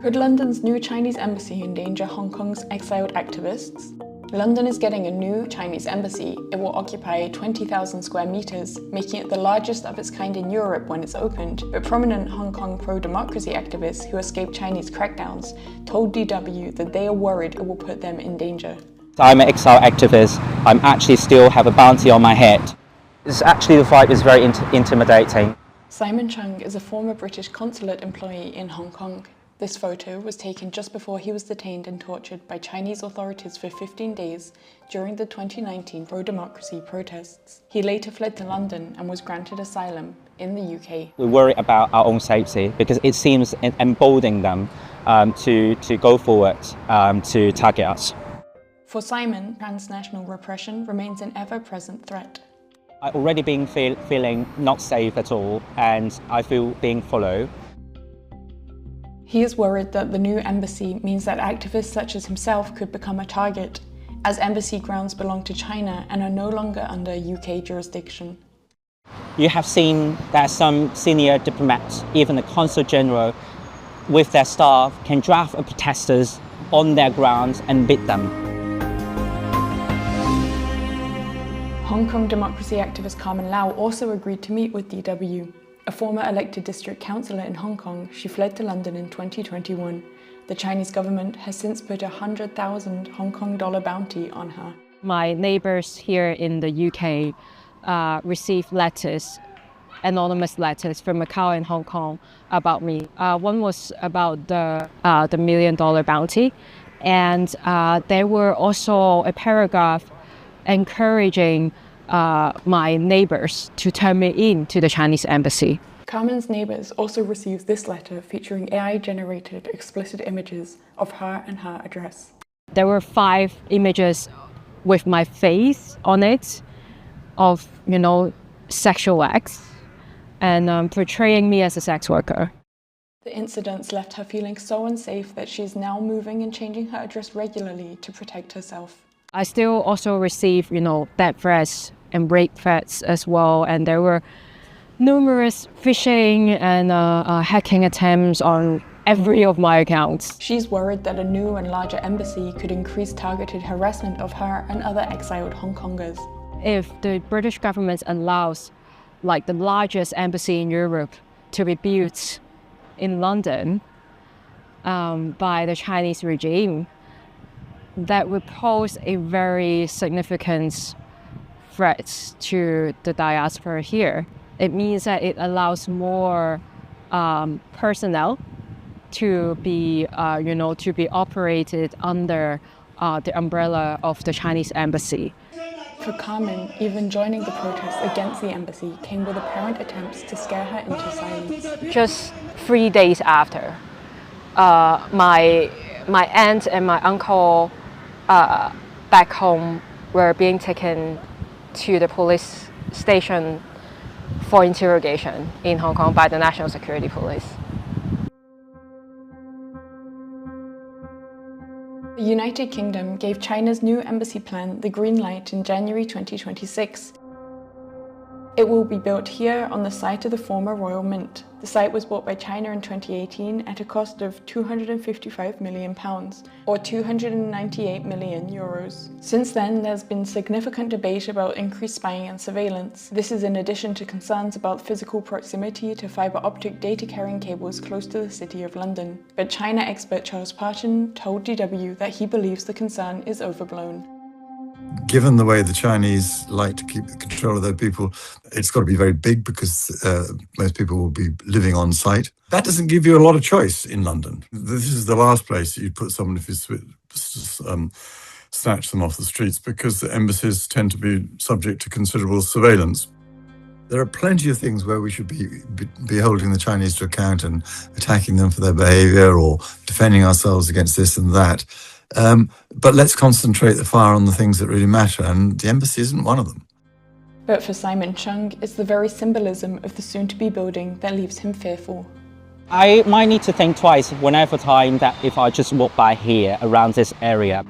Could London's new Chinese embassy endanger Hong Kong's exiled activists? London is getting a new Chinese embassy. It will occupy 20,000 square meters, making it the largest of its kind in Europe when it's opened. But prominent Hong Kong pro-democracy activists who escaped Chinese crackdowns told DW that they are worried it will put them in danger. I'm an exile activist. I'm actually still have a bounty on my head. It's actually the vibe is very intimidating. Simon Chung is a former British consulate employee in Hong Kong. This photo was taken just before he was detained and tortured by Chinese authorities for 15 days during the 2019 pro-democracy protests. He later fled to London and was granted asylum in the UK. We worry about our own safety because it seems emboldening them to go forward to target us. For Simon, transnational repression remains an ever-present threat. I've already been feeling not safe at all, and I feel being followed. He is worried that the new embassy means that activists such as himself could become a target, as embassy grounds belong to China and are no longer under UK jurisdiction. You have seen that some senior diplomats, even the Consul General, with their staff, can draft protesters on their grounds and beat them. Hong Kong democracy activist Carmen Lau also agreed to meet with DW. A former elected district councillor in Hong Kong, she fled to London in 2021. The Chinese government has since put a 100,000 Hong Kong dollar bounty on her. My neighbours here in the UK received letters, anonymous letters from Macau and Hong Kong about me. One was about the $1 million bounty, and there were also a paragraph encouraging my neighbours to turn me in to the Chinese embassy. Carmen's neighbours also received this letter featuring AI-generated explicit images of her and her address. There were 5 images with my face on it of, sexual acts and portraying me as a sex worker. The incidents left her feeling so unsafe that she is now moving and changing her address regularly to protect herself. I still also receive, death threats and rape threats as well, and there were numerous phishing and hacking attempts on every of my accounts. She's worried that a new and larger embassy could increase targeted harassment of her and other exiled Hong Kongers. If the British government allows the largest embassy in Europe to be built in London by the Chinese regime, that would pose a very significant threat to the diaspora here. It means that it allows more personnel to be, to be operated under the umbrella of the Chinese embassy. For Carmen, even joining the protests against the embassy came with apparent attempts to scare her into silence. Just 3 days after, my aunt and my uncle back home were being taken to the police station for interrogation in Hong Kong by the National Security Police. The United Kingdom gave China's new embassy plan the green light in January 2026. It will be built here on the site of the former Royal Mint. The site was bought by China in 2018 at a cost of £255 million, or €298 million. Since then, there's been significant debate about increased spying and surveillance. This is in addition to concerns about physical proximity to fibre optic data carrying cables close to the City of London. But China expert Charles Parton told DW that he believes the concern is overblown. Given the way the Chinese like to keep the control of their people, it's got to be very big because most people will be living on site. That doesn't give you a lot of choice in London. This is the last place that you'd put someone if you snatch them off the streets, because the embassies tend to be subject to considerable surveillance. There are plenty of things where we should be holding the Chinese to account and attacking them for their behaviour or defending ourselves against this and that. But let's concentrate the fire on the things that really matter, and the embassy isn't one of them. But for Simon Chung, it's the very symbolism of the soon-to-be building that leaves him fearful. I might need to think twice whenever time that if I just walk by here around this area.